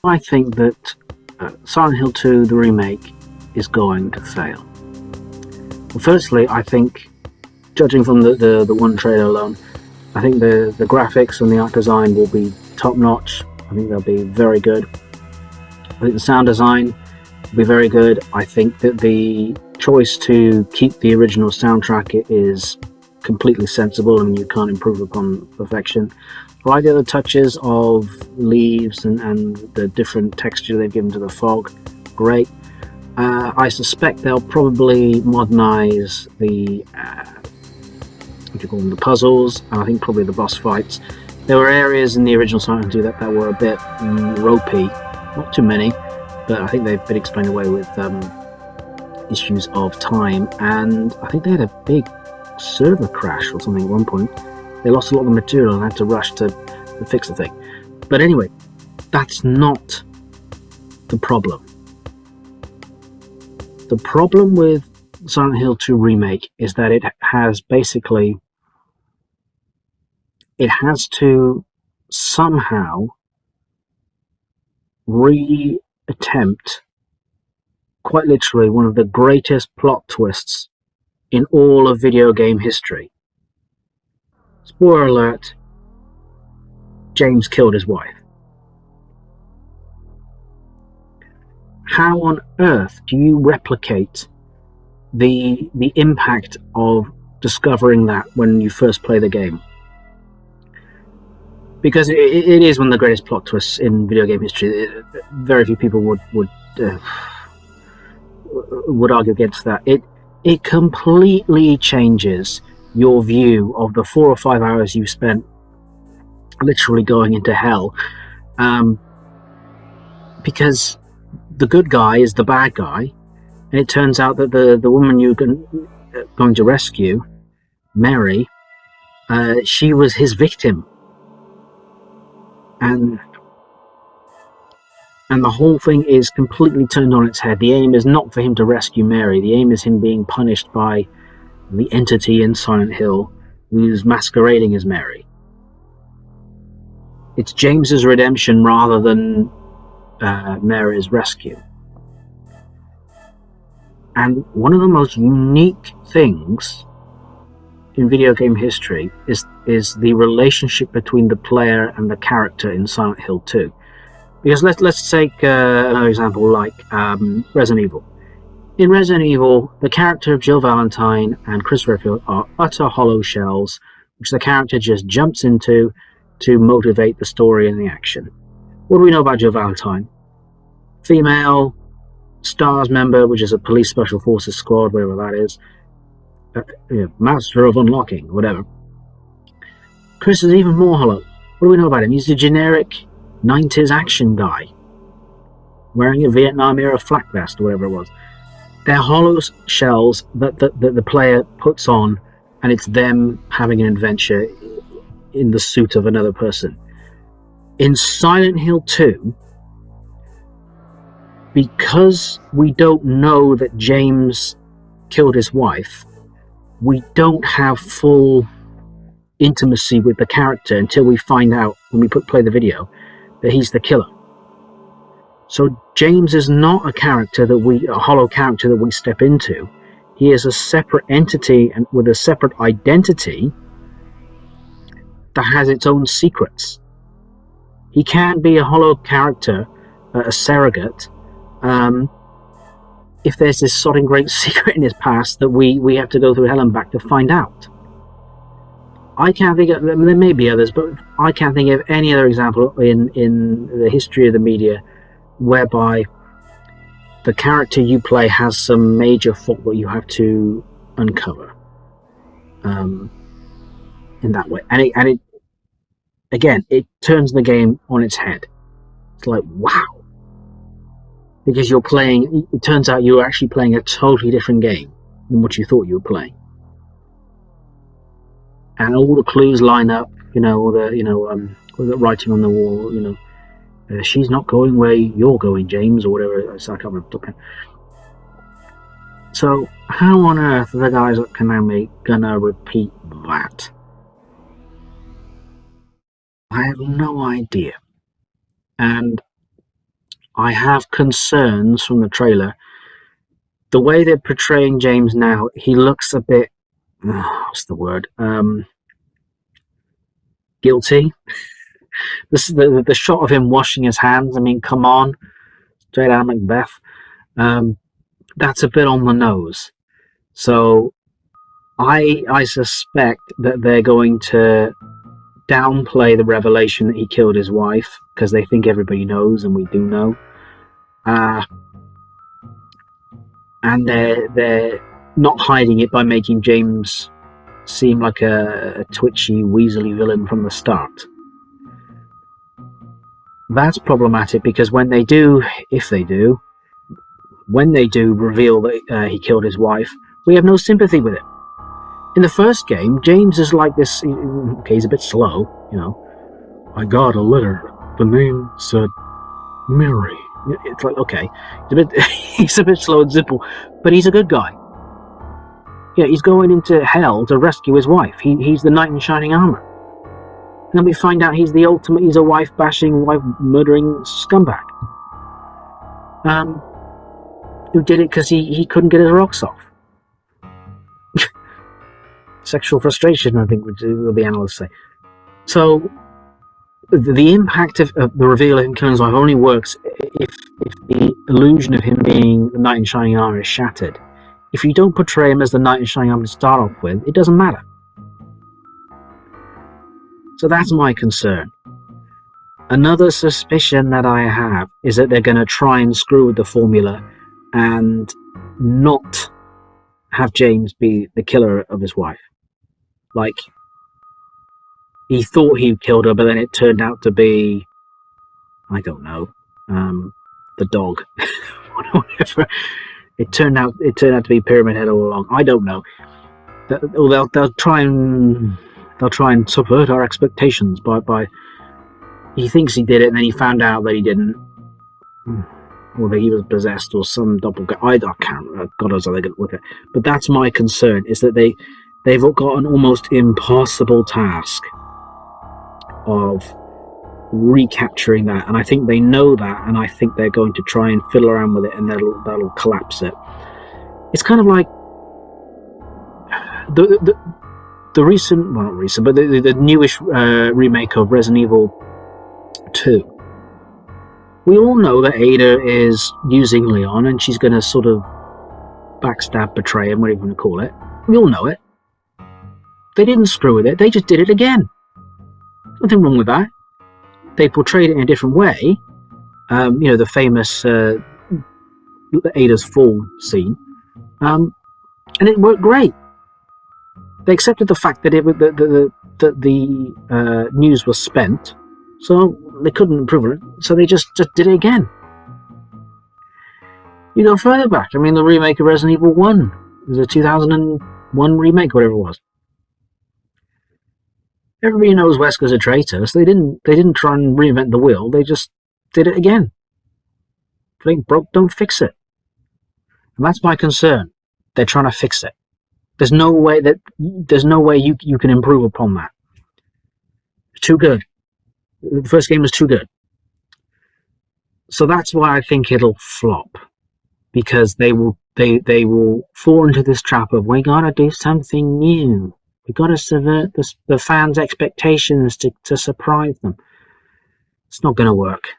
I think that Silent Hill 2, the remake, is going to fail. Well, firstly, I think, judging from the one trailer alone, I think the graphics and the art design will be top notch. I think they'll be very good. I think the sound design will be very good. I think that the choice to keep the original soundtrack is completely sensible, and you can't improve upon perfection. I like the other touches of leaves and the different texture they've given to the fog. Great. I suspect they'll probably modernize the what do you call them, the puzzles, and I think probably the boss fights. There were areas in the original Silent Hill 2 that were a bit ropey, not too many, but I think they've been explained away with issues of time, and I think they had a big server crash or something at one point. They lost a lot of the material and had to rush to fix the thing. But anyway, that's not the problem. The problem with Silent Hill 2 Remake is that it has to somehow re-attempt, quite literally, one of the greatest plot twists in all of video game history. Spoiler alert, James killed his wife. How on earth do you replicate the impact of discovering that when you first play the game? Because it is one of the greatest plot twists in video game history. Very few people would argue against that. It completely changes your view of the 4 or 5 hours you spent literally going into hell, because the good guy is the bad guy, and it turns out that the woman you're going to rescue, Mary, she was his victim, and the whole thing is completely turned on its head. The aim is not for him to rescue Mary. The aim is him being punished by the entity in Silent Hill who's masquerading as Mary. It's James's redemption rather than Mary's rescue. And one of the most unique things in video game history is the relationship between the player and the character in Silent Hill 2. Because let's take another example like Resident Evil. In Resident Evil, the character of Jill Valentine and Chris Redfield are utter hollow shells, which the character just jumps into to motivate the story and the action. What do we know about Jill Valentine? Female, STARS member, which is a police special forces squad, whatever that is. Master of unlocking, whatever. Chris is even more hollow. What do we know about him? He's a generic 90s action guy, wearing a Vietnam era flak vest or whatever it was. They're hollow shells that the player puts on, and it's them having an adventure in the suit of another person. In Silent Hill 2, because we don't know that James killed his wife, we don't have full intimacy with the character until we find out, when we play the video, that he's the killer. So James is not a hollow character that we step into. He is a separate entity and with a separate identity that has its own secrets. He can't be a hollow character, a surrogate, if there's this sodding great secret in his past that we have to go through hell and back to find out. I can't think of, there may be others, but I can't think of any other example in the history of the media whereby the character you play has some major fault that you have to uncover in that way. And it again, it turns the game on its head. It's like, wow. Because it turns out you're actually playing a totally different game than what you thought you were playing. And all the clues line up, all the writing on the wall, she's not going where you're going, James, or whatever. I can't remember. So, how on earth are the guys at Konami gonna repeat that? I have no idea. And I have concerns from the trailer. The way they're portraying James now, he looks a bit, what's the word? Guilty. This is the shot of him washing his hands. I mean, come on, straight out of Macbeth. That's a bit on the nose. So I suspect that they're going to downplay the revelation that he killed his wife because they think everybody knows, and we do know. And they're not hiding it by making James seem like a twitchy, weaselly villain from the start. That's problematic because when they do reveal that he killed his wife, we have no sympathy with it. In the first game, James is like this. Okay, he's a bit slow, you know. I got a letter. The name said Mary. It's like, okay, he's a bit slow and simple, but he's a good guy. Yeah, he's going into hell to rescue his wife. He's the knight in shining armor. And then we find out he's a wife-bashing, wife-murdering scumbag. Who did it because he couldn't get his rocks off. Sexual frustration, I think, will the analysts say. So, the impact of the reveal of him killing his wife only works if the illusion of him being the knight in shining armor is shattered. If you don't portray him as the knight in shining armor to start off with, it doesn't matter. So that's my concern. Another suspicion that I have is that they're going to try and screw with the formula and not have James be the killer of his wife. Like, he thought he killed her, but then it turned out to be, I don't know, the dog. Whatever. It turned out to be Pyramid Head all along. I don't know. They'll try and subvert our expectations by he thinks he did it and then he found out that he didn't, or that he was possessed or some doppelganger. I can't. God knows how they're going to look at it. But that's my concern: is that they've got an almost impossible task of recapturing that, and I think they know that, and I think they're going to try and fiddle around with it, and that'll collapse it. It's kind of like the recent, well, not recent, but the newish remake of Resident Evil 2. We all know that Ada is using Leon, and she's going to sort of backstab, betray him, whatever you want to call it. We all know it. They didn't screw with it. They just did it again. Nothing wrong with that. They portrayed it in a different way. The famous Ada's fall scene, and it worked great. They accepted the fact that the news was spent, so they couldn't improve it. So they just did it again. You go further back. I mean, the remake of Resident Evil 1 was a 2001 remake, whatever it was. Everybody knows Wesker's a traitor, so they didn't try and reinvent the wheel. They just did it again. If it ain't broke, don't fix it. And that's my concern. They're trying to fix it. There's no way you can improve upon that. It's too good. The first game was too good. So that's why I think it'll flop, because they will fall into this trap of, we gotta do something new. We gotta subvert the fans' expectations to surprise them. It's not going to work.